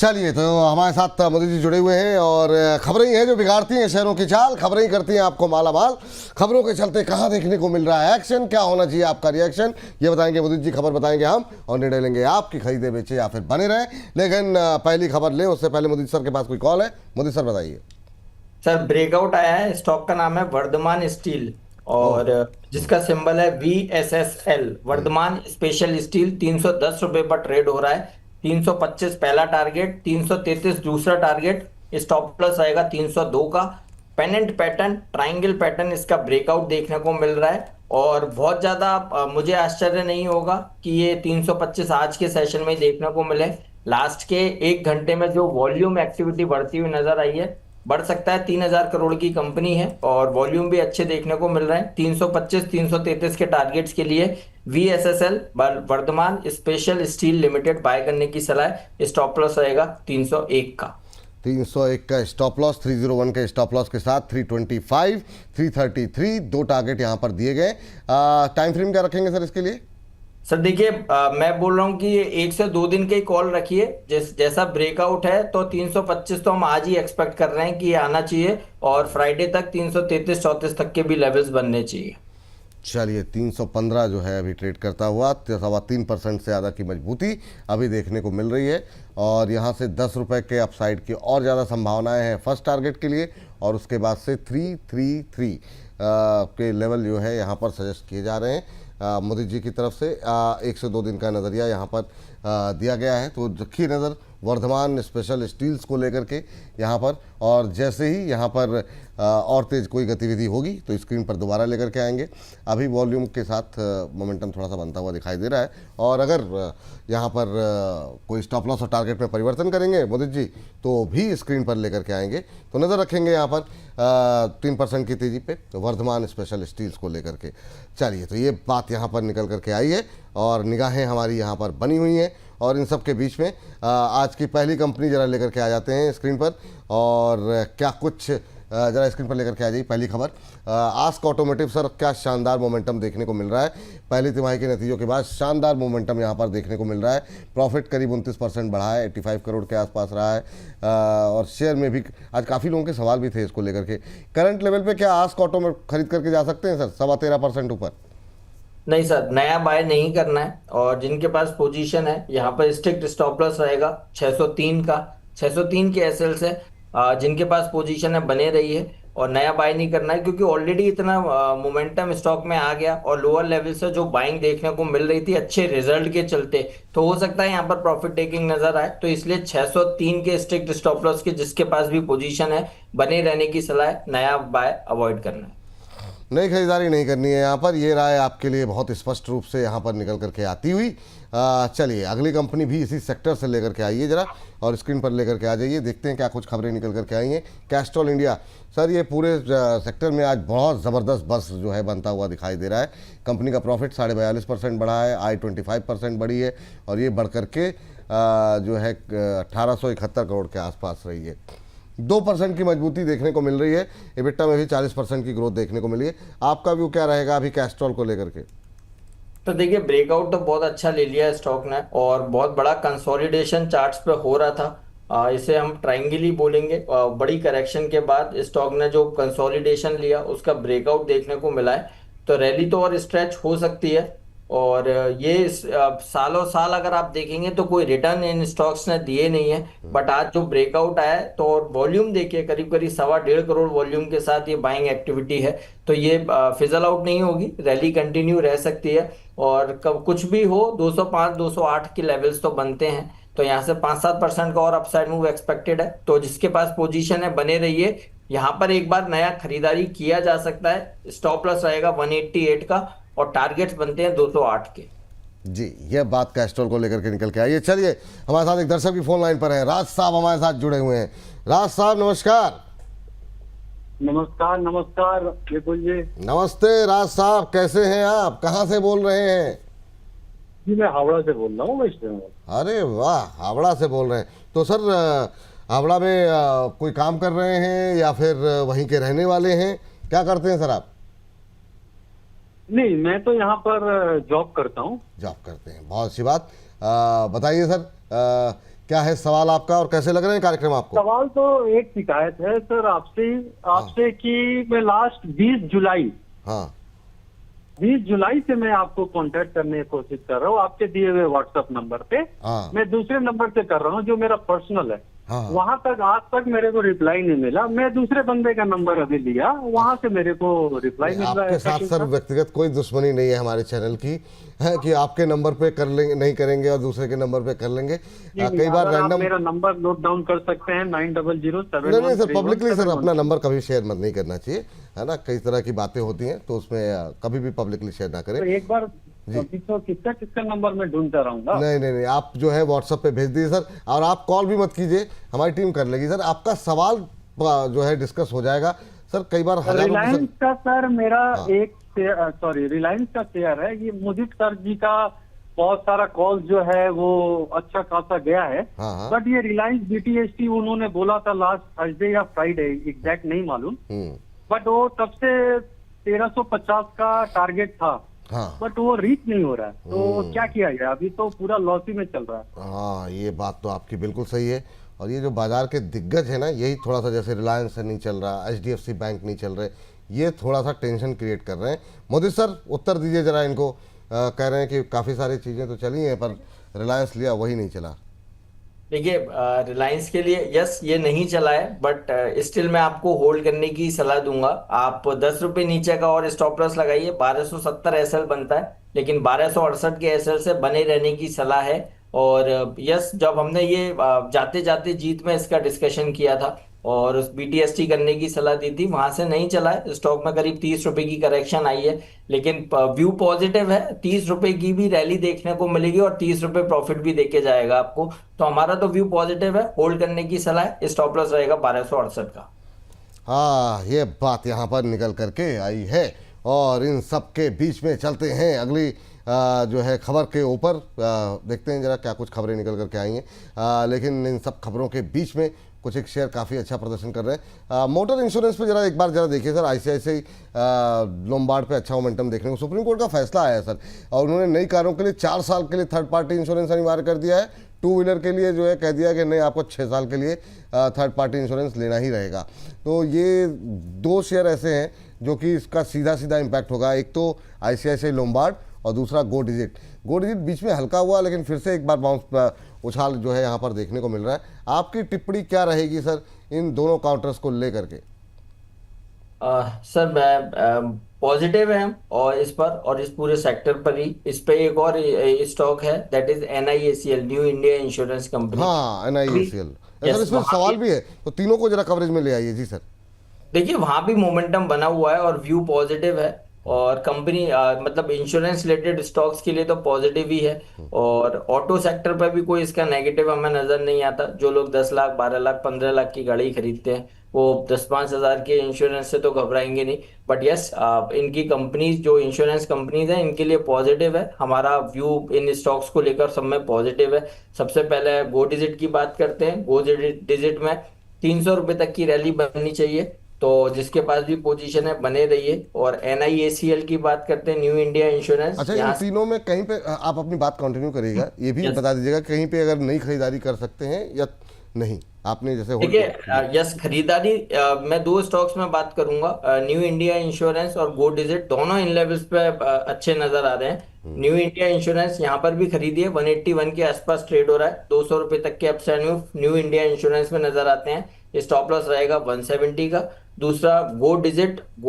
चलिए, तो हमारे साथ मोदी जी जुड़े हुए हैं और खबरें ही हैं जो बिगाड़ती हैं शहरों की चाल, खबरें ही करती हैं आपको माला माल। खबरों के चलते कहाँ देखने को मिल रहा है एक्शन, क्या होना चाहिए आपका रिएक्शन, ये बताएंगे मोदी जी, खबर बताएंगे हम और निर्णय लेंगे आपकी खरीदे बेचे या फिर बने रहे। लेकिन पहली खबर लें उससे पहले मोदी सर के पास कोई कॉल है। मोदी सर बताइए। सर ब्रेकआउट आया है। स्टॉक का नाम है वर्धमान स्टील और ओहो। जिसका सिंबल है VSSL। वर्धमान स्पेशल स्टील 310 रुपए पर ट्रेड हो रहा है। 325 पहला टारगेट, 333 दूसरा टारगेट, स्टॉप लॉस आएगा 302 का। पेनेंट पैटर्न, ट्राइंगल पैटर्न इसका ब्रेकआउट देखने को मिल रहा है और बहुत ज्यादा मुझे आश्चर्य नहीं होगा कि ये 325 आज के सेशन में ही देखने को मिले। लास्ट के 1 घंटे में जो वॉल्यूम एक्टिविटी बढ़ती हुई नजर आई है, बढ़ सकता है। 3,000 करोड़ की कंपनी है और वॉल्यूम भी अच्छे देखने को मिल रहे हैं। 325 333 के टारगेट्स के लिए VSSL Vardhman Special Steel Limited buy करने की सलाह। स्टॉप लॉस रहेगा 301 का। 301 का स्टॉप लॉस, 301 के स्टॉप लॉस के साथ 325, 333 दो टारगेट यहाँ पर दिए गए। टाइम फ्रेम क्या रखेंगे सर इसके लिए? सर देखिए, मैं बोल रहा हूँ कि 1 से 2 दिन के ही कॉल रखिए। जैसा ब्रेकआउट है तो 325 तो हम आज ही एक्सपेक्ट कर रहे हैं कि ये आना चाहिए और फ्राइडे तक 333 34 तक के भी लेवल्स बनने चाहिए। चलिए, 315 जो है अभी ट्रेड करता हुआ 3.25% से ज़्यादा की मजबूती अभी देखने को मिल रही है और यहाँ से 10 रुपये के अपसाइड की और ज़्यादा संभावनाएं हैं फर्स्ट टारगेट के लिए और उसके बाद से 333 के लेवल जो है यहाँ पर सजेस्ट किए जा रहे हैं मोदी जी की तरफ से। 1 से 2 दिन का नज़रिया यहाँ पर दिया गया है, तो रखिए नज़र वर्धमान स्पेशल स्टील्स को लेकर के यहाँ पर। और जैसे ही यहाँ पर और तेज़ कोई गतिविधि होगी तो स्क्रीन पर दोबारा लेकर के आएंगे। अभी वॉल्यूम के साथ मोमेंटम थोड़ा सा बनता हुआ दिखाई दे रहा है और अगर यहाँ पर कोई स्टॉप लॉस और टारगेट में परिवर्तन करेंगे मोदी जी तो भी स्क्रीन पर लेकर के आएंगे। तो नज़र रखेंगे यहाँ पर 3% की तेज़ी पे वर्धमान स्पेशल स्टील्स को लेकर के। चलिए, तो ये बात यहाँ पर निकल करके आई है और निगाहें हमारी यहाँ पर बनी हुई हैं और इन सब के बीच में आज की पहली कंपनी ज़रा लेकर के आ जाते हैं स्क्रीन पर। और क्या कुछ ज़रा स्क्रीन पर लेकर के आ जाइए पहली खबर। आस्क ऑटोमोटिव सर, क्या शानदार मोमेंटम देखने को मिल रहा है। पहली तिमाही के नतीजों के बाद शानदार मोमेंटम यहाँ पर देखने को मिल रहा है। प्रॉफिट करीब 29% बढ़ा है, 85 करोड़ के आसपास रहा है और शेयर में भी आज काफ़ी लोगों के सवाल भी थे इसको लेकर के। करंट लेवल पे क्या आस्क ऑटो में खरीद करके जा सकते हैं सर 13.25% ऊपर? नहीं सर, नया बाय नहीं करना है और जिनके पास पोजीशन है यहाँ पर स्ट्रिक्ट स्टॉप लॉस रहेगा 603 का। 603 के एसएल से जिनके पास पोजीशन है बने रही है और नया बाय नहीं करना है क्योंकि ऑलरेडी इतना मोमेंटम स्टॉक में आ गया और लोअर लेवल से जो बाइंग देखने को मिल रही थी अच्छे रिजल्ट के चलते, तो हो सकता है यहाँ पर प्रॉफिट टेकिंग नजर आए। तो इसलिए 603 के स्ट्रिक्ट स्टॉप लॉस के जिसके पास भी पोजीशन है बने रहने की सलाह है, नया बाय अवॉइड करना है। नई खरीदारी नहीं करनी है यहाँ पर, ये राय आपके लिए बहुत स्पष्ट रूप से यहाँ पर निकल करके आती हुई। चलिए, अगली कंपनी भी इसी सेक्टर से लेकर के आइए जरा और स्क्रीन पर लेकर के आ जाइए। देखते हैं क्या कुछ खबरें निकल करके आई हैं। कैस्ट्रॉल इंडिया सर, ये पूरे सेक्टर में आज बहुत ज़बरदस्त बस जो है बनता हुआ दिखाई दे रहा है। कंपनी का प्रॉफिट 42.5% बढ़ा है, आय 25% बढ़ी है और ये बढ़ करके जो है 1871 करोड़ के आसपास रही है। 2% की मजबूती देखने को मिल रही है। एबिटा में भी 40% की ग्रोथ देखने को मिली है। आपका व्यू क्या रहेगा अभी कैस्ट्रॉल को लेकर के? तो देखिए, ब्रेकआउट तो बहुत अच्छा ले लिया है स्टॉक ने और बहुत बड़ा कंसोलिडेशन चार्ट्स पे हो रहा था। इसे हम ट्रायंगल ही बोलेंगे। बड़ी करेक्शन के बाद स्टॉक ने जो कंसोलिडेशन लिया उसका ब्रेकआउट देखने को मिला है, तो रैली तो और स्ट्रेच हो सकती है। और ये सालों साल अगर आप देखेंगे तो कोई रिटर्न इन स्टॉक्स ने दिए नहीं है, बट आज जो ब्रेकआउट आया है तो और वॉल्यूम देखिए करीब करीब 1.25 करोड़ वॉल्यूम के साथ ये बाइंग एक्टिविटी है, तो ये फिजल आउट नहीं होगी, रैली कंटिन्यू रह सकती है। और कब कुछ भी हो 205 208 के लेवल्स तो बनते हैं, तो यहाँ से 5-7% का और अपसाइड मूव एक्सपेक्टेड है। तो जिसके पास पोजीशन है बने रहिए, यहाँ पर एक बार नया खरीदारी किया जा सकता है। स्टॉप लॉस रहेगा 188 का और टारगेट्स बनते हैं 208 के। जी, यह बात कैस्ट्रॉल को लेकर के निकल के आई है। चलिए, हमारे साथ एक दर्शक भी फोन लाइन पर है, राज साहब हमारे साथ जुड़े हुए हैं। राज साहब नमस्कार। नमस्कार नमस्कार, ये बोलिए। नमस्ते राज साहब, कैसे हैं आप, कहाँ से बोल रहे हैं? जी मैं हावड़ा से बोल रहा हूँ वेस्ट बंगाल। अरे वाह, हावड़ा से बोल रहे हैं। तो सर हावड़ा में कोई काम कर रहे हैं या फिर वहीं के रहने वाले हैं, क्या करते हैं सर आप? नहीं, मैं तो यहाँ पर जॉब करता हूँ। जॉब करते हैं, बहुत अच्छी बात। बताइए सर, क्या है सवाल आपका और कैसे लग रहे हैं कार्यक्रम आपको? सवाल तो एक शिकायत है सर आपसे कि मैं लास्ट 20 जुलाई हाँ 20 जुलाई से मैं आपको कांटेक्ट करने की कोशिश कर रहा हूँ आपके दिए हुए व्हाट्सएप नंबर पे। हाँ मैं दूसरे नंबर से कर रहा हूँ जो मेरा पर्सनल है। हाँ वहां तक आज तक मेरे को रिप्लाई नहीं मिला। मैं दूसरे बंदे का नंबर अभी लिया, वहां से मेरे को रिप्लाई मिल रहा है। आपके साथ सर व्यक्तिगत कोई दुश्मनी नहीं है हमारे चैनल की, है कि आपके नंबर पे कर लेंगे, नहीं करेंगे और दूसरे के नंबर पे कर लेंगे। कई बार अगर आप रैंडम, मेरा नंबर नोट डाउन कर सकते हैं 9007। नहीं सर, पब्लिकली सर अपना नंबर कभी शेयर मत नहीं करना चाहिए, है ना। कई तरह की बातें होती हैं तो उसमें कभी भी पब्लिकली शेयर ना करें। तो एक बार अभी तो किसका किसका नंबर मैं ढूंढता रहूंगा। नहीं, आप जो है व्हाट्सएप पे भेज दीजिए सर, और आप कॉल भी मत कीजिए, हमारी टीम कर लेगी सर। आपका सवाल जो है डिस्कस हो जाएगा सर। कई बार रिलायंस का सर मेरा एक रिलायंस का शेयर है। ये मुदित सर जी का बहुत सारा कॉल जो है वो अच्छा खासा गया है। हाँ। बट ये रिलायंस BTST उन्होंने बोला था लास्ट थर्सडे या फ्राइडे, एग्जैक्ट नहीं मालूम। बट वो तब से 1350 का टारगेट था। हाँ बट वो रीच नहीं हो रहा है, तो क्या किया जाए? अभी तो पूरा लॉसी में चल रहा है। हाँ, ये बात तो आपकी बिल्कुल सही है। और ये जो बाजार के दिग्गज है ना, यही थोड़ा सा, जैसे रिलायंस नहीं चल रहा, HDFC बैंक नहीं चल रहे, ये थोड़ा सा टेंशन क्रिएट कर रहे हैं। मोदी सर उत्तर दीजिए जरा इनको। कह रहे हैं कि काफ़ी सारी चीज़ें तो चली हैं पर रिलायंस लिया वही नहीं चला। देखिए, रिलायंस के लिए यस ये नहीं चला है, बट स्टिल मैं आपको होल्ड करने की सलाह दूंगा। आप 10 रुपये नीचे का और स्टॉप लॉस लगाइए। 1270 SL बनता है, लेकिन 1268 के SL से बने रहने की सलाह है। और यस, जब हमने ये जाते जाते जीत में इसका डिस्कशन किया था और उस BTST करने की सलाह दी थी, वहां से नहीं चला है। स्टॉक में करीब 30 रुपए की करेक्शन आई है, लेकिन व्यू पॉजिटिव है। 30 रुपए की भी रैली देखने को मिलेगी और 30 रुपए प्रॉफिट भी देके जाएगा आपको। तो हमारा तो व्यू पॉजिटिव है, होल्ड करने की सलाह है। स्टॉप लॉस रहेगा 1268 का। हाँ, ये बात यहाँ पर निकल करके आई है। और इन सब के बीच में चलते हैं अगली जो है खबर के ऊपर। देखते हैं जरा क्या कुछ खबरें निकल करके आई हैं। लेकिन इन सब खबरों के बीच में कुछ एक शेयर काफ़ी अच्छा प्रदर्शन कर रहे हैं। मोटर इंश्योरेंस पे जरा एक बार जरा देखिए सर। ICICI लोम्बार्ड पे अच्छा मोमेंटम देखने को, सुप्रीम कोर्ट का फैसला आया है सर, और उन्होंने नई कारों के लिए 4 साल के लिए थर्ड पार्टी इंश्योरेंस अनिवार्य कर दिया है। 2 व्हीलर के लिए जो है कह दिया कि नहीं, आपको 6 साल के लिए थर्ड पार्टी इंश्योरेंस लेना ही रहेगा। तो ये 2 शेयर ऐसे हैं जो कि इसका सीधा सीधा इम्पैक्ट होगा। एक तो ICICI लोम्बार्ड और दूसरा गो डिजिट बीच में हल्का हुआ, लेकिन फिर से एक बार बाउंस उछाल जो है यहाँ पर देखने को मिल रहा है। आपकी टिप्पणी क्या रहेगी सर इन दोनों काउंटर्स को लेकर के? सर मैं पॉजिटिव है और इस पर और इस पूरे सेक्टर पर ही। इस पे एक और स्टॉक है, that is NIACL, new India insurance company. हाँ, NIACL सर, इसमें वहाँ सवाल भी है, तो तीनों को जरा कवरेज में ले आइए जी सर। देखिए, वहां भी मोमेंटम बना हुआ है और व्यू पॉजिटिव है। और कंपनी मतलब इंश्योरेंस रिलेटेड स्टॉक्स के लिए तो पॉजिटिव ही है। और ऑटो सेक्टर पर भी कोई इसका नेगेटिव हमें नजर नहीं आता। जो लोग 10 लाख, 12 लाख, 15 लाख की गाड़ी खरीदते हैं, वो 10-5 हजार के इंश्योरेंस से तो घबराएंगे नहीं। बट यस, इनकी कंपनीज, जो इंश्योरेंस कंपनीज हैं, इनके लिए पॉजिटिव है। हमारा व्यू इन स्टॉक्स को लेकर सब में पॉजिटिव है। सबसे पहले गो डिजिट की बात करते हैं। गो डिजिट में 300 रुपए तक की रैली बननी चाहिए, तो जिसके पास भी पोजीशन है बने रहिए। और NIACL की बात करते हैं, न्यू इंडिया इंश्योरेंस। अच्छा, इन तीनों में कहीं पे आप अपनी बात कंटिन्यू करिएगा, ये भी बता दीजिएगा कहीं पे अगर नई खरीदारी कर सकते हैं या नहीं। आपने जैसे देखिए, यस, खरीदारी मैं 2 स्टॉक्स में बात करूंगा। न्यू इंडिया इंश्योरेंस और गो डिजिट दोनों इन लेवल्स पे अच्छे नजर आ रहे हैं। न्यू इंडिया इंश्योरेंस यहाँ पर भी खरीदिए, 181 के आसपास ट्रेड हो रहा है। 200 रुपए तक के upside move new India insurance में नजर आते हैं। स्टॉप लॉस रहेगा 170 का। दूसरा गो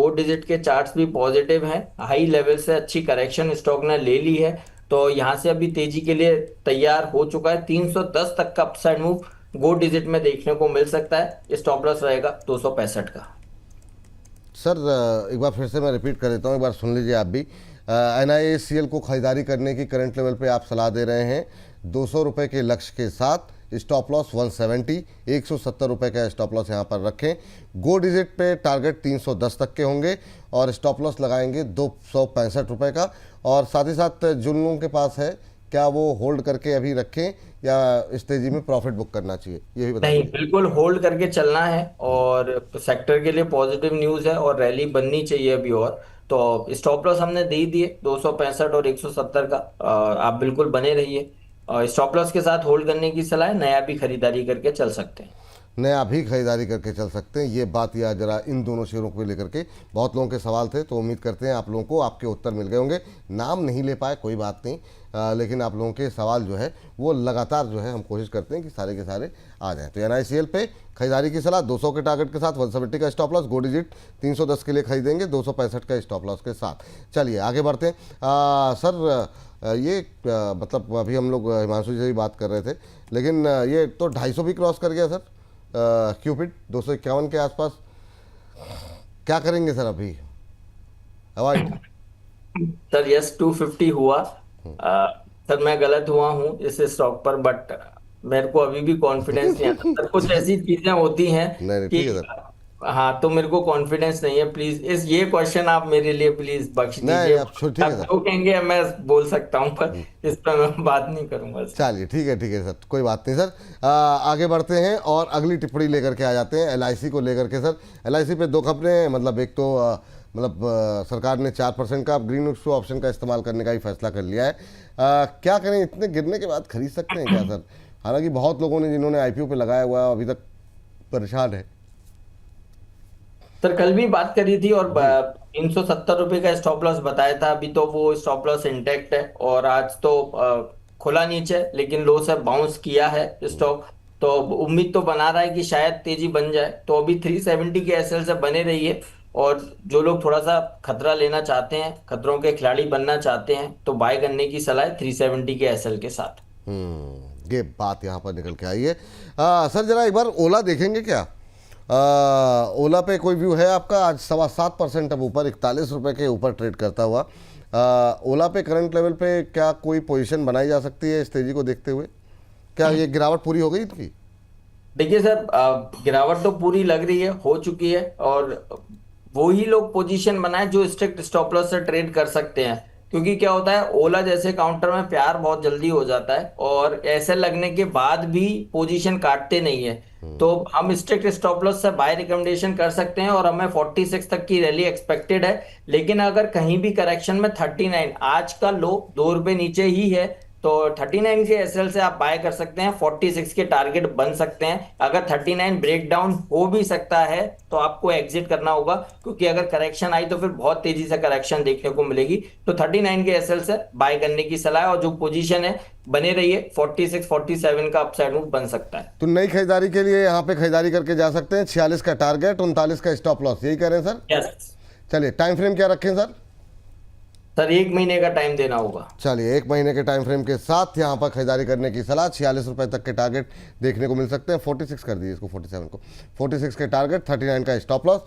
डिजिट के चार्ट्स भी पॉजिटिव हैं। हाई लेवल से अच्छी करेक्शन स्टॉक ने ले ली है, तो यहाँ से अभी तेजी के लिए तैयार हो चुका है। 310 तक का अपसाइड मूव गो डिजिट में देखने को मिल सकता है। स्टॉप लॉस रहेगा 265 का। सर एक बार फिर से मैं रिपीट कर देता हूँ, एक बार सुन लीजिए आप भी। NIACL को खरीदारी करने की करंट लेवल पे आप सलाह दे रहे हैं 200 रुपये के लक्ष्य के साथ। स्टॉप लॉस 170, 170 रुपये का स्टॉप लॉस यहाँ पर रखें। गो डिजिट पे टारगेट 310 तक के होंगे और स्टॉप लॉस लगाएंगे 265 रुपये का। और साथ ही साथ जिन लोगों के पास है, क्या वो होल्ड करके अभी रखें या इस तेजी में प्रॉफिट बुक करना चाहिए, ये भी बताइए। नहीं, बिल्कुल होल्ड करके चलना है। और सेक्टर के लिए पॉजिटिव न्यूज़ है और रैली बननी चाहिए अभी। और तो स्टॉप लॉस हमने दे ही दिए 265 और 170 का। आप बिल्कुल बने रहिए। स्टॉप लॉस के साथ होल्ड करने की सलाह है, नया भी खरीदारी करके चल सकते हैं। नया भी खरीदारी करके चल सकते हैं। ये बात या जरा इन दोनों शेयरों को लेकर के बहुत लोगों के सवाल थे, तो उम्मीद करते हैं आप लोगों को आपके उत्तर मिल गए होंगे। नाम नहीं ले पाए कोई बात नहीं, लेकिन आप लोगों के सवाल जो है वो लगातार जो है हम कोशिश करते हैं कि सारे के सारे आ जाएं। तो NICL पे खरीदारी की सलाह 200 के टारगेट के साथ, 170 का स्टॉप लॉस, गो डिजिट 310 के लिए खरीदेंगे 265 का स्टॉप लॉस के साथ। चलिए आगे बढ़ते हैं। सर मतलब अभी हम लोग हिमांशु जी से भी बात कर रहे थे, लेकिन ये तो 250 भी क्रॉस कर गया सर। क्यूपिड 251 के आसपास, क्या करेंगे सर अभी? अवॉइड? सर यस 250 हुआ। सर मैं गलत हुआ हूँ इस स्टॉक पर, बट मेरे को अभी भी कॉन्फिडेंस नहीं आता सर। कुछ ऐसी चीजें होती हैं नहीं नहीं, कि ठीक है सर। हाँ, तो मेरे को कॉन्फिडेंस नहीं है। प्लीज ये क्वेश्चन आप मेरे लिए प्लीज बख्श नहीं दीजिए। आप ठीक है आप सर। जो कहेंगे मैं बोल सकता हूँ, पर इस पर मैं बात नहीं करूंगा सर। चलिए ठीक है सर, कोई बात नहीं सर। आगे बढ़ते हैं और अगली टिप्पणी लेकर के आ जाते हैं LIC को लेकर के। सर LIC पे दो खबरें हैं, मतलब एक तो सरकार ने 4% का ग्रीन इशू ऑप्शन का इस्तेमाल करने का ही फैसला कर लिया है। क्या करें, इतने गिरने के बाद खरीद सकते हैं क्या सर? हालांकि बहुत लोगों ने जिन्होंने IPO पे लगाया हुआ है अभी तक परेशान है। सर कल भी बात करी थी और 370 रुपये का स्टॉप लॉस बताया था। अभी तो वो स्टॉप लॉस इंटैक्ट है, और आज तो खुला नीचे, लेकिन लो से बाउंस किया है स्टॉक। तो उम्मीद तो बना रहा है कि शायद तेजी बन जाए। तो अभी 370 के SL से बने रहिए, और जो लोग थोड़ा सा खतरा लेना चाहते हैं, खतरों के खिलाड़ी बनना चाहते हैं, तो बाय करने की सलाह है 370 के SL के साथ। ये बात यहाँ पर निकल के आई है। सर जरा एक बार ओला देखेंगे क्या? ओला पे कोई व्यू है आपका? आज 7.25% अब ऊपर, 41 रुपये के ऊपर ट्रेड करता हुआ। ओला पे करंट लेवल पे क्या कोई पोजीशन बनाई जा सकती है इस तेजी को देखते हुए? क्या ये गिरावट पूरी हो गई इनकी? देखिए सर, गिरावट तो पूरी लग रही है, हो चुकी है। और वो ही लोग पोजीशन बनाए जो स्ट्रिक्ट स्टॉप लॉस से ट्रेड कर सकते हैं। क्योंकि क्या होता है, ओला जैसे काउंटर में प्यार बहुत जल्दी हो जाता है, और ऐसे लगने के बाद भी पोजीशन काटते नहीं है। तो हम स्ट्रिक्ट स्टॉप लॉस से बाय रिकमेंडेशन कर सकते हैं, और हमें 46 तक की रैली एक्सपेक्टेड है। लेकिन अगर कहीं भी करेक्शन में 39, आज का लो 2 रुपए नीचे ही है, तो 39 के SL से आप बाय कर सकते हैं। 46 के टारगेट बन सकते हैं। अगर 39 ब्रेक डाउन हो भी सकता है तो आपको एग्जिट करना होगा, क्योंकि अगर करेक्शन आई तो फिर बहुत तेजी से करेक्शन देखने को मिलेगी। तो 39 के SL से बाय करने की सलाह है, और जो पोजीशन है बने रहिए। 46 47 का अपसाइड मूव बन सकता है। तो नई खरीदारी के लिए यहाँ पे खरीदारी करके जा सकते हैं। 46 का टारगेट, 39 का स्टॉप लॉस, यही कह रहे हैं सर? यस चलिए टाइम फ्रेम क्या रखें सर? सर 1 महीने का टाइम देना होगा। चलिए 1 महीने के टाइम फ्रेम के साथ यहाँ पर खरीदारी करने की सलाह। 46 रुपये तक के टारगेट देखने को मिल सकते हैं। 46 कर दीजिए इसको, 47 को 46 के टारगेट, 39 का स्टॉप लॉस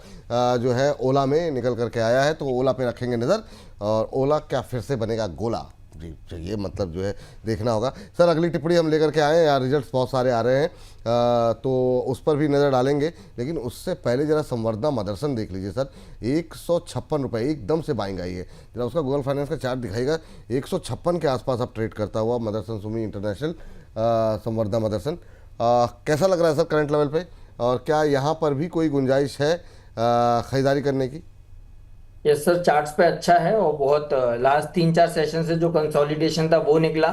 जो है ओला में निकल करके आया है, तो ओला पे रखेंगे नज़र। और ओला क्या फिर से बनेगा गोला? जी, तो ये मतलब जो है देखना होगा। सर अगली टिप्पणी हम लेकर के आए हैं, यार रिजल्ट्स बहुत सारे आ रहे हैं, तो उस पर भी नज़र डालेंगे। लेकिन उससे पहले जरा संवर्धना मदरसन देख लीजिए सर। 156 रुपये एकदम से बाइंग आई है। जरा उसका गूगल फाइनेंस का चार्ट दिखाएगा। 156 के आसपास अब ट्रेड करता हुआ मदरसन सुमी इंटरनेशनल, संवर्धना मदरसन। कैसा लग रहा है सर करंट लेवल पे, और क्या यहाँ पर भी कोई गुंजाइश है ख़रीदारी करने की? यस सर, चार्ट्स पे अच्छा है, और बहुत लास्ट 3-4 सेशन से जो कंसोलिडेशन था वो निकला।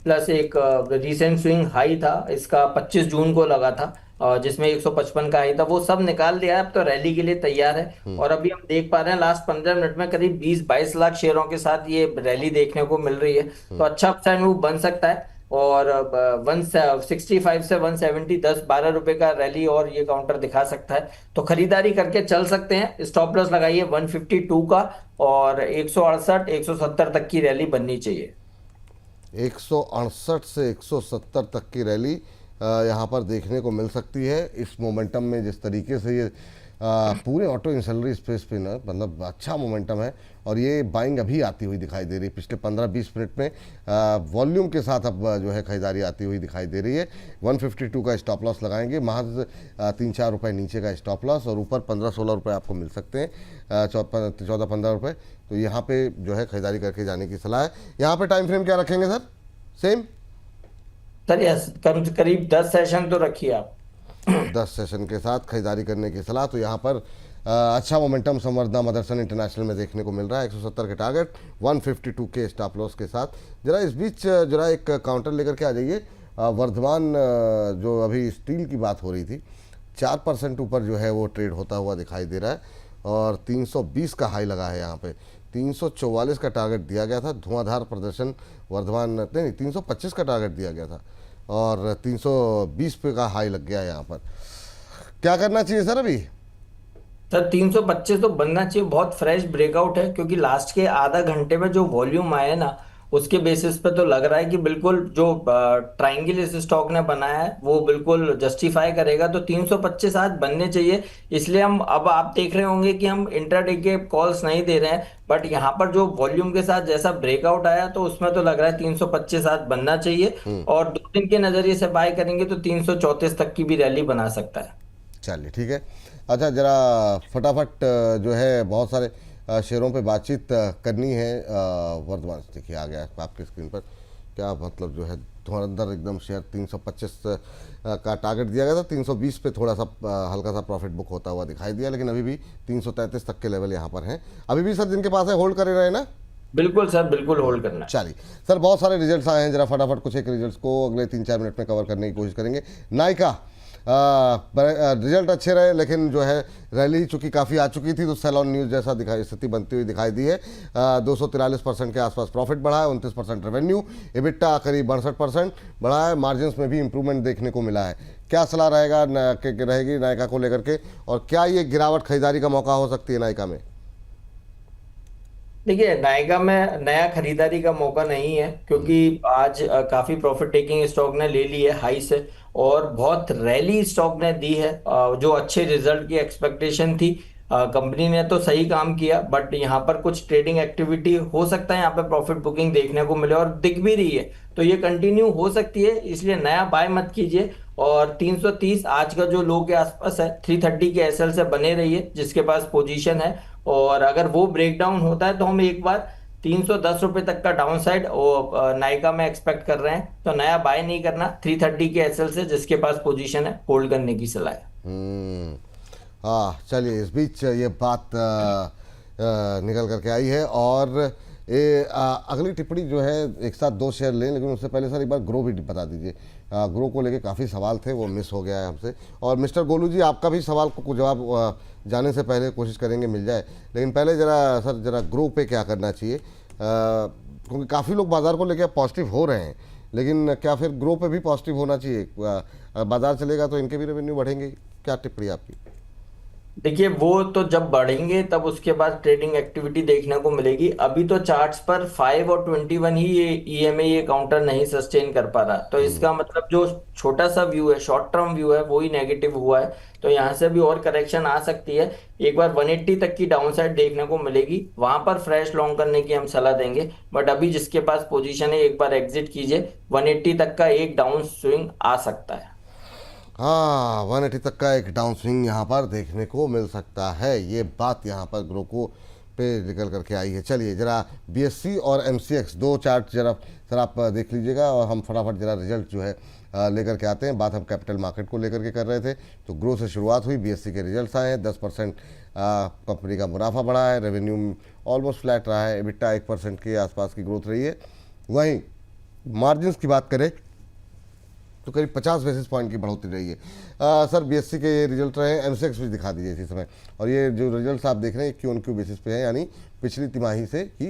प्लस एक रीसेंट स्विंग हाई था इसका 25 जून को लगा था, जिसमें 155 का हाई था, वो सब निकाल दिया है। अब तो रैली के लिए तैयार है। और अभी हम देख पा रहे हैं लास्ट 15 मिनट में करीब 20-22 लाख शेयरों के साथ ये रैली देखने को मिल रही है। तो अच्छा अपसाइड मूव बन सकता है। और 165 से 170 10-12 रुपए का रैली और ये काउंटर दिखा सकता है। तो खरीदारी करके चल सकते हैं। स्टॉप लॉस लगाइए 152 का, और 168 170 तक की रैली बननी चाहिए। 168 से 170 तक की रैली यहाँ पर देखने को मिल सकती है। इस मोमेंटम में जिस तरीके से ये पूरे ऑटो इंसलरी स्पेस पे ना, मतलब अच्छा मोमेंटम है, और ये बाइंग अभी आती हुई दिखाई दे रही है। पिछले 15-20 मिनट में वॉल्यूम के साथ अब जो है खरीदारी आती हुई दिखाई दे रही है। 152 का स्टॉप लॉस लगाएंगे, महज 3-4 रुपये नीचे का स्टॉप लॉस, और ऊपर 15-16 रुपये आपको मिल सकते हैं, 14-15 रुपये। तो यहाँ पे जो है खरीदारी करके जाने की सलाह है। यहाँ पे टाइम फ्रेम क्या रखेंगे सर? सेम सर यस, करीब 10 सेशन तो रखिए आप। 10 सेशन के साथ खरीदारी करने की सलाह। तो यहाँ पर अच्छा मोमेंटम संवर्धना मदरसन इंटरनेशनल में देखने को मिल रहा है। 170 के टारगेट, 152 के स्टॉप लॉस के साथ। जरा इस बीच जरा एक काउंटर लेकर के आ जाइए। वर्धमान जो अभी स्टील की बात हो रही थी, 4% ऊपर जो है वो ट्रेड होता हुआ दिखाई दे रहा है और 320 का हाई लगा है यहाँ पे। 344 का टारगेट दिया गया था। धुआंधार प्रदर्शन वर्धमान, नहीं 325 का टारगेट दिया गया था और 320 पे का हाई लग गया है यहाँ पर। क्या करना चाहिए सर अभी? सर 325 तो बनना चाहिए, बहुत फ्रेश ब्रेकआउट है, क्योंकि लास्ट के आधा घंटे में जो वॉल्यूम आया है ना, उसके बेसिस पे तो लग रहा है कि बिल्कुल जो ट्रायंगल इस स्टॉक ने बनाया है वो बिल्कुल जस्टिफाई करेगा। तो 325 आज बनने चाहिए। इसलिए हम, अब आप देख रहे होंगे कि हम इंट्राडे के कॉल्स नहीं दे रहे हैं, बट यहाँ पर जो वॉल्यूम के साथ जैसा ब्रेकआउट आया तो उसमें तो लग रहा है 325 आज बनना चाहिए, और 2 दिन के नजरिए से बाय करेंगे तो 334 तक की भी रैली बना सकता है। चलिए ठीक है। अच्छा जरा फटाफट जो है बहुत सारे शेयरों पे बातचीत करनी है। वर्धमान देखिए आ गया आपके स्क्रीन पर, क्या मतलब जो है धुरंधर एकदम शेयर। 325 का टारगेट दिया गया था, 320 पे थोड़ा सा हल्का सा प्रॉफिट बुक होता हुआ दिखाई दिया, लेकिन अभी भी 333 तक के लेवल यहाँ पर हैं। अभी भी सर जिनके पास है होल्ड करे रहे ना? बिल्कुल सर, बिल्कुल होल्ड करना है। चलिए सर, बहुत सारे रिजल्ट्स आए हैं, जरा फटाफट कुछ एक रिजल्ट्स को अगले 3-4 मिनट में कवर करने की कोशिश करेंगे। नायका रिजल्ट अच्छे रहे, लेकिन जो है रैली चूंकि काफ़ी आ चुकी थी तो सैलॉन न्यूज़ जैसा स्थिति बनती हुई दिखाई दी है। 243% के आसपास प्रॉफिट बढ़ा है, 29% रेवेन्यू, एबिटा करीब 62% बढ़ा है। मार्जिन्स में भी इंप्रूवमेंट देखने को मिला है। क्या सलाह रहेगी नायका को लेकर के, और क्या ये गिरावट खरीदारी का मौका हो सकती है नायका में? देखिए, नायका में नया खरीदारी का मौका नहीं है, क्योंकि आज काफी प्रॉफिट टेकिंग स्टॉक ने ले ली है हाई से, और बहुत रैली स्टॉक ने दी है। जो अच्छे रिजल्ट की एक्सपेक्टेशन थी, कंपनी ने तो सही काम किया, बट यहाँ पर कुछ ट्रेडिंग एक्टिविटी हो सकता है, यहाँ पे प्रॉफिट बुकिंग देखने को मिले और दिख भी रही है, तो ये कंटिन्यू हो सकती है। इसलिए नया बाय मत कीजिए। और 330 आज का जो लो के आसपास है, 330 के एसएल से बने रहिए जिसके पास पोजीशन है, और अगर वो ब्रेक डाउन होता है तो हम एक बार 310 रुपए तक का डाउन साइड नायका में एक्सपेक्ट कर रहे हैं। तो नया बाय नहीं करना, 330 के एसएल से जिसके पास पोजीशन है होल्ड करने की सलाह है। हाँ चलिए, इस बीच ये बात निकल करके आई है, और अगली टिप्पणी जो है एक साथ 2 शेयर लें, लेकिन उससे पहले सर एक बार ग्रो भी बता दीजिए। ग्रो को लेके काफ़ी सवाल थे, वो मिस हो गया है हमसे। और मिस्टर गोलू जी, आपका भी सवाल को जवाब जाने से पहले कोशिश करेंगे मिल जाए, लेकिन पहले जरा ग्रो पे क्या करना चाहिए, क्योंकि काफ़ी लोग बाज़ार को लेकर पॉजिटिव हो रहे हैं, लेकिन क्या फिर ग्रो पे भी पॉजिटिव होना चाहिए? बाज़ार चलेगा तो इनके भी रेवेन्यू बढ़ेंगे। क्या टिप्पणी आपकी? देखिए, वो तो जब बढ़ेंगे तब उसके बाद ट्रेडिंग एक्टिविटी देखने को मिलेगी। अभी तो चार्ट्स पर 5 और 21 ही ये ईएमए ये काउंटर नहीं सस्टेन कर पा रहा, तो इसका मतलब जो छोटा सा व्यू है, शॉर्ट टर्म व्यू है, वो ही नेगेटिव हुआ है। तो यहाँ से भी और करेक्शन आ सकती है। एक बार 180 तक की डाउन साइड देखने को मिलेगी, वहां पर फ्रेश लॉन्ग करने की हम सलाह देंगे। बट अभी जिसके पास पोजीशन है एक बार एग्जिट कीजिए, 180 तक का एक डाउन स्विंग आ सकता है। हाँ, 180 तक का एक डाउन स्विंग यहाँ पर देखने को मिल सकता है। ये बात यहाँ पर ग्रोको पे निकल करके आई है। चलिए जरा बीएससी और एमसीएक्स 2 चार्ट जरा सर आप देख लीजिएगा, और हम फटाफट जरा रिजल्ट जो है लेकर के आते हैं। बात हम कैपिटल मार्केट को लेकर के कर रहे थे, तो ग्रो से शुरुआत हुई। बीएससी के रिजल्ट्स आए हैं, 10% कंपनी का मुनाफा बढ़ा है, रेवेन्यू ऑलमोस्ट फ्लैट रहा है, एबिटा 1% के आसपास की ग्रोथ रही है। वहीं मार्जिन्स की बात करें तो करीब 50 बेसिस पॉइंट की बढ़ोतरी रही है। सर बीएससी के ये रिजल्ट रहे हैं, एमसीएक्स भी दिखा दीजिए इसी समय। और ये जो रिजल्ट्स आप देख रहे हैं क्यू बेसिस पे है, यानी पिछली तिमाही से ही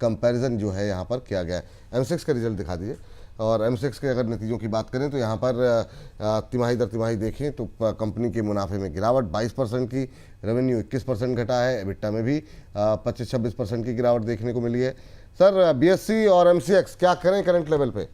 कंपैरिजन जो है यहाँ पर किया गया है। एमसीएक्स का रिजल्ट दिखा दीजिए। और एमसीएक्स के अगर नतीजों की बात करें तो यहाँ पर तिमाही दर तिमाही देखें तो कंपनी के मुनाफे में गिरावट 22% की, रेवेन्यू 21% घटा है, एबिटा में भी 25-26% की गिरावट देखने को मिली है। सर बीएससी और एमसीएक्स क्या करें करंट लेवल पे?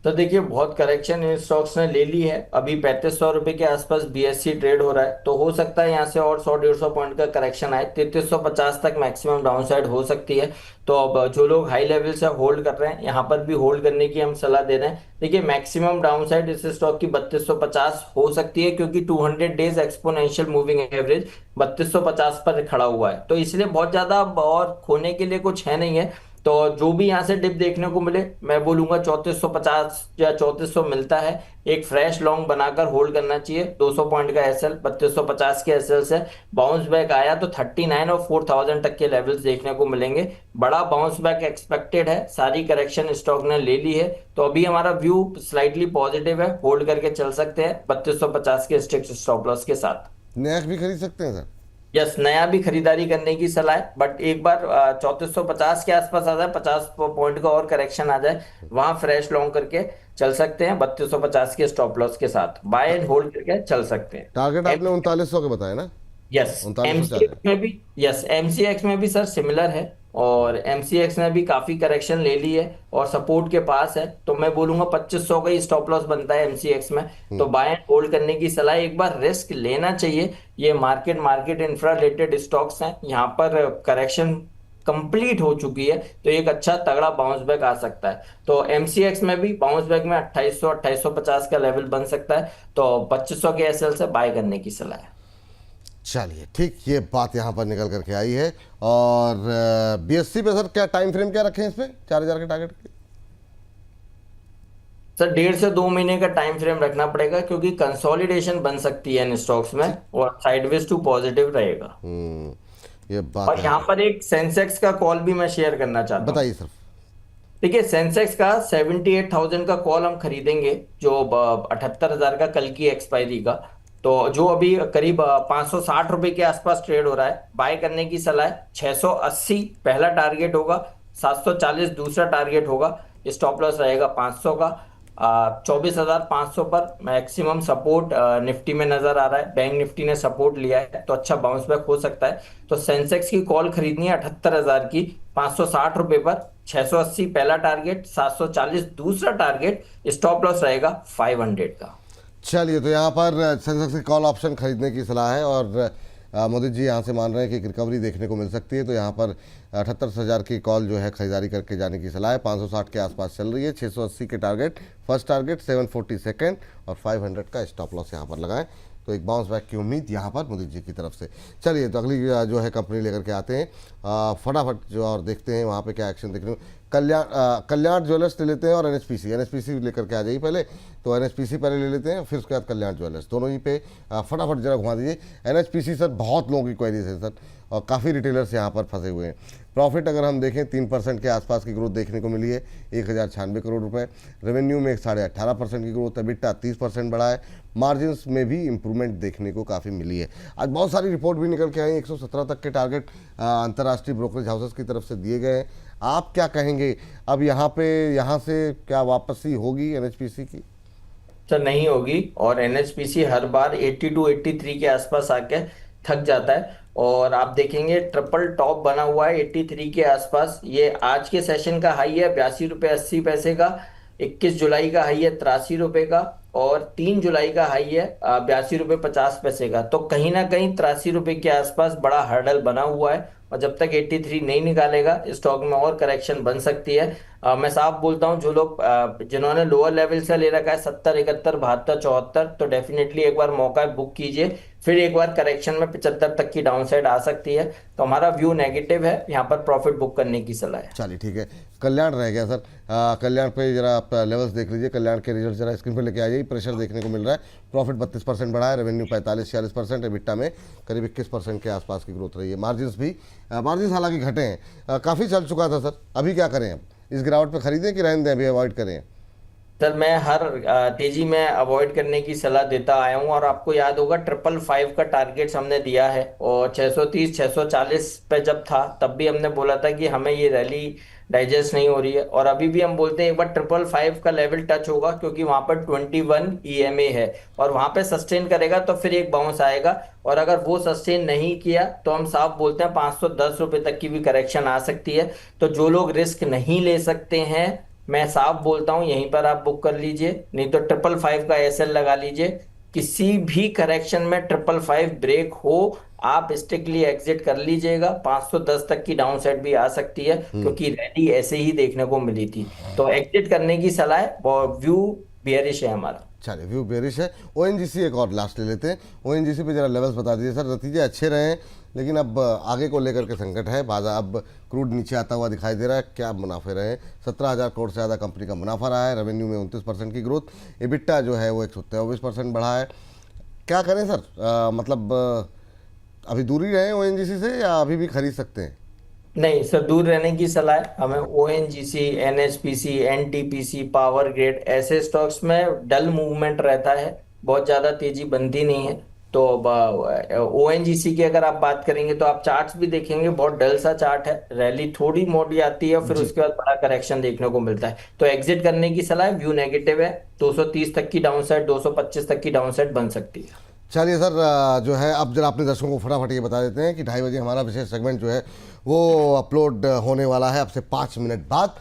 तो देखिए, बहुत करेक्शन इन स्टॉक्स ने ले ली है। अभी 3500 रुपए के आसपास बीएससी ट्रेड हो रहा है, तो हो सकता है यहाँ से और 100-150 पॉइंट का करेक्शन आए। 3350 तक मैक्सिमम डाउनसाइड हो सकती है। तो अब जो लोग हाई लेवल से होल्ड कर रहे हैं, यहाँ पर भी होल्ड करने की हम सलाह दे रहे हैं। देखिए, मैक्सिमम डाउनसाइड इस स्टॉक की 3250 हो सकती है, क्योंकि 200 डेज एक्सपोनेंशियल मूविंग एवरेज 3250 पर खड़ा हुआ है, तो इसलिए बहुत ज्यादा और खोने के लिए कुछ है नहीं है। तो जो भी यहाँ से डिप देखने को मिले, मैं बोलूंगा 3450 या 3400 मिलता है, एक फ्रेश लॉन्ग बनाकर होल्ड करना चाहिए। 200 पॉइंट का एसएल, 3250 के एसएल से बाउंस बैक आया तो 39 और 4000 तक के लेवल्स देखने को मिलेंगे। बड़ा बाउंस बैक एक्सपेक्टेड है, सारी करेक्शन स्टॉक ने ले ली है, तो अभी हमारा व्यू स्लाइटली पॉजिटिव है, होल्ड करके चल सकते हैं 3250 के स्ट्रिक्ट स्टॉप लॉस के साथ। नया भी खरीद सकते हैं सर? यस, नया भी खरीदारी करने की सलाह है, बट एक बार 3450 के आसपास आ जाए, 50 पॉइंट का और करेक्शन आ जाए, वहां फ्रेश लॉन्ग करके चल सकते हैं 3250 के स्टॉप लॉस के साथ, बाय एंड होल्ड करके चल सकते हैं। टारगेट आपने 3900 के बताया ना? यस, 3900 एमसीएक्स में भी सर सिमिलर है, और एमसीएक्स ने भी काफी करेक्शन ले ली है और सपोर्ट के पास है, तो मैं बोलूंगा 2500 का ही स्टॉप लॉस बनता है एमसीएक्स में, तो बाय एंड होल्ड करने की सलाह। एक बार रिस्क लेना चाहिए, ये मार्केट इंफ्रा रिलेटेड स्टॉक्स हैं, यहाँ पर करेक्शन कंप्लीट हो चुकी है, तो एक अच्छा तगड़ा बाउंस बैक आ सकता है। तो एमसीएक्स में भी बाउंस बैक में 2800 2850 का लेवल बन सकता है, तो 2500 के एसएल से बाय करने की सलाह है। चलिए ठीक, ये बात यहाँ पर निकल करके आई है। और बीएससी पे सर क्या टाइम फ्रेम क्या रखें इस पे 4000 के टारगेट के? सर 1.5 से 2 महीने का टाइम फ्रेम रखना पड़ेगा, क्योंकि कंसोलिडेशन बन सकती है इन स्टॉक्स में और साइडवेज टू पॉजिटिव रहेगा। ये बात और है। यहाँ पर एक सेंसेक्स का कॉल भी मैं शेयर करना चाहता हूँ। बताइए सर। देखिए, सेंसेक्स का 78,000 का कॉल हम खरीदेंगे, जो 78,000 का कल की एक्सपायरी का, तो जो अभी करीब 560 रुपए के आसपास ट्रेड हो रहा है, बाय करने की सलाह है। 680 पहला टारगेट होगा, 740 दूसरा टारगेट होगा, स्टॉप लॉस रहेगा 500 का। 24,500 पर मैक्सिमम सपोर्ट निफ्टी में नजर आ रहा है, बैंक निफ्टी ने सपोर्ट लिया है, तो अच्छा बाउंस बैक हो सकता है। तो सेंसेक्स की कॉल खरीदनी है 78,000 की, 560 रुपए पर, 680 पहला टारगेट, 740 दूसरा टारगेट, स्टॉप लॉस रहेगा 500 का। चलिए, तो यहाँ पर सेंसेक्स की कॉल ऑप्शन खरीदने की सलाह है, और मोदी जी यहाँ से मान रहे हैं कि एक रिकवरी देखने को मिल सकती है, तो यहाँ पर 78,000 की कॉल जो है खरीदारी करके जाने की सलाह है। 560 के आसपास चल रही है, 680 के टारगेट फर्स्ट टारगेट, 740 सेकेंड, और 500 का स्टॉप लॉस यहाँ पर लगाएं, तो एक बाउंस बैक की उम्मीद यहाँ पर मोदी जी की तरफ से। चलिए, तो अगली जो है कंपनी लेकर के आते हैं फटाफट जो, और देखते हैं वहाँ पे क्या एक्शन देखने को। कल्याण ज्वेलर्स ले लेते हैं और एनएचपीसी लेकर के आ जाइए पहले। तो एनएचपीसी पहले ले लेते हैं, फिर उसके बाद कल्याण ज्वेलर्स, दोनों ही पे फटाफट जरा घुमा दीजिए। एनएचपीसी सर बहुत लोगों की क्वेरीज है सर, और काफ़ी रिटेलर्स यहाँ पर फंसे हुए हैं। प्रॉफिट अगर हम देखें 3% के आसपास की ग्रोथ देखने को मिली है, 1096 करोड़ रुपए। रेवेन्यू में 18.5% की ग्रोथ है, एबिटा 30% बढ़ा है, मार्जिन्स में भी इंप्रूवमेंट देखने को काफ़ी मिली है। आज बहुत सारी रिपोर्ट भी निकल के आई, 117 तक के टारगेट अंतर्राष्ट्रीय ब्रोकरेज हाउसेस की तरफ से दिए गए हैं। आप क्या कहेंगे, अब यहाँ से क्या वापसी होगी एनएचपीसी की? सर नहीं होगी, और एनएचपीसी हर बार 82 83 के आसपास आके थक जाता है, और आप देखेंगे ट्रिपल टॉप बना हुआ है 83 के आसपास। ये आज के सेशन का हाई है 82 रुपये 80 पैसे का, 21 जुलाई का हाई है 83 रुपए का, और 3 जुलाई का हाई है 82 रुपये 50 पैसे का। तो कहीं ना कहीं 83 रुपए के आसपास बड़ा हर्डल बना हुआ है, और जब तक 83 नहीं निकालेगा स्टॉक में और करेक्शन बन सकती है। मैं साफ बोलता हूं, जो लोग जिन्होंने लोअर लेवल से ले रखा है 70 71 72 74, तो डेफिनेटली एक बार मौका बुक कीजिए, फिर एक बार करेक्शन में 75 तक की डाउनसाइड आ सकती है। तो हमारा व्यू नेगेटिव है, यहाँ पर प्रॉफिट बुक करने की सलाह है। चलिए ठीक है, कल्याण रह गया सर। कल्याण पे जरा आप लेवल्स देख लीजिए, कल्याण के रिजल्ट जरा स्क्रीन पे लेके आ जाइए। प्रेशर देखने को मिल रहा है, प्रॉफिट 32% बढ़ा है, रेवेन्यू 45-46%, एबिटा में करीब 21% के आसपास की ग्रोथ रही है। मार्जिन हालांकि घटे हैं, काफ़ी चल चुका था सर, अभी क्या करें? अब इस गिरावट पे खरीदें कि रहने दें, अभी अवॉइड करें? सर मैं हर तेजी में अवॉइड करने की सलाह देता आया हूं, और आपको याद होगा 555 का टारगेट्स हमने दिया है, और 630 640 पे जब था तब भी हमने बोला था कि हमें ये रैली डाइजेस्ट नहीं हो रही है, और अभी भी हम बोलते हैं एक बार 555 का लेवल टच होगा, क्योंकि वहां पर 21 ईएमए है, और वहां पे सस्टेन करेगा तो फिर एक बाउंस आएगा, और अगर वो सस्टेन नहीं किया तो हम साफ बोलते हैं 510 रुपए तक की भी करेक्शन आ सकती है। तो जो लोग रिस्क नहीं ले सकते हैं, मैं साफ बोलता हूं यहीं पर आप बुक कर लीजिए, नहीं तो 555 का एसएल लगा लीजिए। किसी भी करेक्शन में 555 ब्रेक हो, आप स्ट्रिक्टली एग्जिट कर लीजिएगा। 510 तक की डाउन साइड भी आ सकती है, क्योंकि रैली ऐसे ही देखने को मिली थी, तो एग्जिट करने की सलाह है, और व्यू बियरिश है हमारा। चलिए, व्यू बेरिश है। ओएनजीसी एक और लास्ट ले लेते हैं। ओएनजीसी पे जरा लेवल्स बता दीजिए सर। नतीजे अच्छे रहे हैं, लेकिन अब आगे को लेकर के संकट है। बाजार अब क्रूड नीचे आता हुआ दिखाई दे रहा है। क्या मुनाफे रहे? 17,000 करोड़ से ज़्यादा कंपनी का मुनाफा रहा है। रेवेन्यू में 29% की ग्रोथ। EBITDA जो है वो 123% बढ़ा है। क्या करें सर? मतलब अभी दूरी रहें ओएनजीसी से या अभी भी खरीद सकते हैं? नहीं सर, दूर रहने की सलाह है हमें। ONGC, NHPC, NTPC, power grid ऐसे स्टॉक्स में डल मूवमेंट रहता है, बहुत ज्यादा तेजी बनती नहीं है। तो ओएनजीसी की अगर आप बात करेंगे तो आप चार्ट्स भी देखेंगे, बहुत डल सा चार्ट है। रैली थोड़ी मोटी आती है, फिर उसके बाद बड़ा करेक्शन देखने को मिलता है। तो एग्जिट करने की सलाह है। व्यू नेगेटिव है। 230 तक की डाउनसाइड, 225 तक की डाउनसाइड बन सकती है। चलिए सर, जो है अब जरा अपने दर्शकों को फटाफट ये बता देते हैं कि 2:30 बजे हमारा विशेष सेगमेंट जो है वो अपलोड होने वाला है अब से 5 मिनट बाद,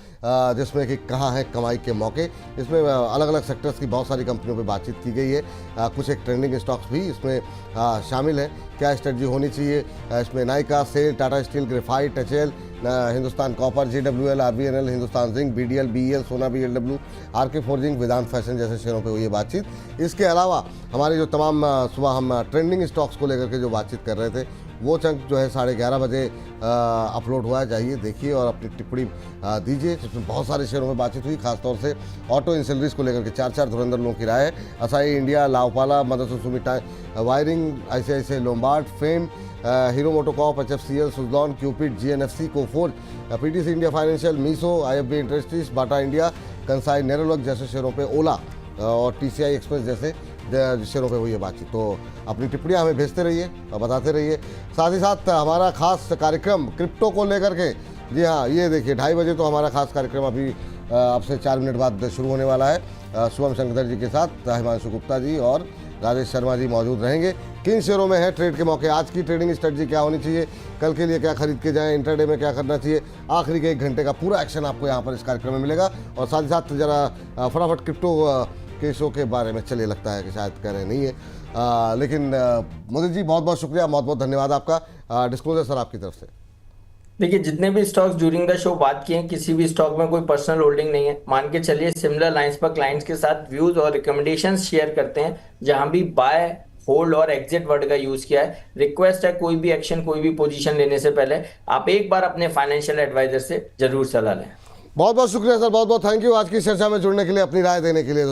जिसमें कि कहाँ है कमाई के मौके। इसमें अलग अलग सेक्टर्स की बहुत सारी कंपनियों पे बातचीत की गई है। कुछ एक ट्रेंडिंग स्टॉक्स भी इसमें शामिल है। क्या स्ट्रेटजी होनी चाहिए इसमें? Nykaa, SAIL, Tata Steel, graphite, HL, Hindustan Copper, JWL, RVNL, Hindustan Zinc, BDL, BEL, Sona BLW, RK Forging, Vedant Fashion जैसे शेयरों पे हुई है बातचीत। इसके अलावा हमारे जो तमाम सुबह हम ट्रेंडिंग स्टॉक्स को लेकर के जो बातचीत कर रहे थे, वो चंक जो है 11:30 बजे अपलोड हुआ है। जाइए देखिए और अपनी टिप्पणी दीजिए, जिसमें बहुत सारे शेयरों में बातचीत हुई। खासतौर से ऑटो इंसलरीज को लेकर के 4 धुरंधर लोगों की राय है। असाई इंडिया, लाओपाला, मदरसन सुमिटा wiring, ICICI Lombard, Fame, Hero MotoCorp, HFCL, Suzlon, Cupid, GNFC, Coforge, PTC India financial, Meesho, IFB industries, Bata India, Kansai Nerolac जैसे शेयरों पे, ओला और TCI एक्सप्रेस जैसे शेयरों पे हुई है बातचीत। तो अपनी टिप्पणियां हमें भेजते रहिए और बताते रहिए। साथ ही साथ हमारा खास कार्यक्रम क्रिप्टो को लेकर के, जी हाँ, ये देखिए 2:30 बजे तो हमारा खास कार्यक्रम अभी अब से 4 मिनट बाद शुरू होने वाला है। शुभम शंकर जी के साथ हिमांशु गुप्ता जी और राजेश शर्मा जी मौजूद रहेंगे। किन शेयरों में है ट्रेड के मौके, आज की ट्रेडिंग स्ट्रेटजी क्या होनी चाहिए, कल के लिए क्या खरीद के जाएं, इंटरडे में क्या करना चाहिए, आखिरी के 1 घंटे का पूरा एक्शन आपको यहाँ पर इस कार्यक्रम में मिलेगा। और साथ ही साथ जरा फटाफट क्रिप्टो के शो के बारे में, चलिए लगता है कि शायद कह रहे नहीं है, लेकिन मोदी जी बहुत बहुत शुक्रिया, बहुत बहुत धन्यवाद आपका। डिस्क्लोजर सर आपकी तरफ से। देखिए, जितने भी स्टॉक्स ड्यूरिंग द शो बात किए हैं, किसी भी स्टॉक में कोई पर्सनल होल्डिंग नहीं है। मान के चलिए सिमिलर लाइंस पर क्लाइंट्स के साथ व्यूज और रिकमेंडेशंस शेयर करते हैं, जहां भी बाय, होल्ड और एग्जिट वर्ड का यूज किया है। रिक्वेस्ट है, कोई भी एक्शन, कोई भी पोजीशन लेने से पहले आप एक बार अपने फाइनेंशियल एडवाइजर से जरूर सलाह लें। बहुत बहुत शुक्रिया सर, बहुत बहुत थैंक यू आज की चर्चा में जुड़ने के लिए, अपनी राय देने के लिए।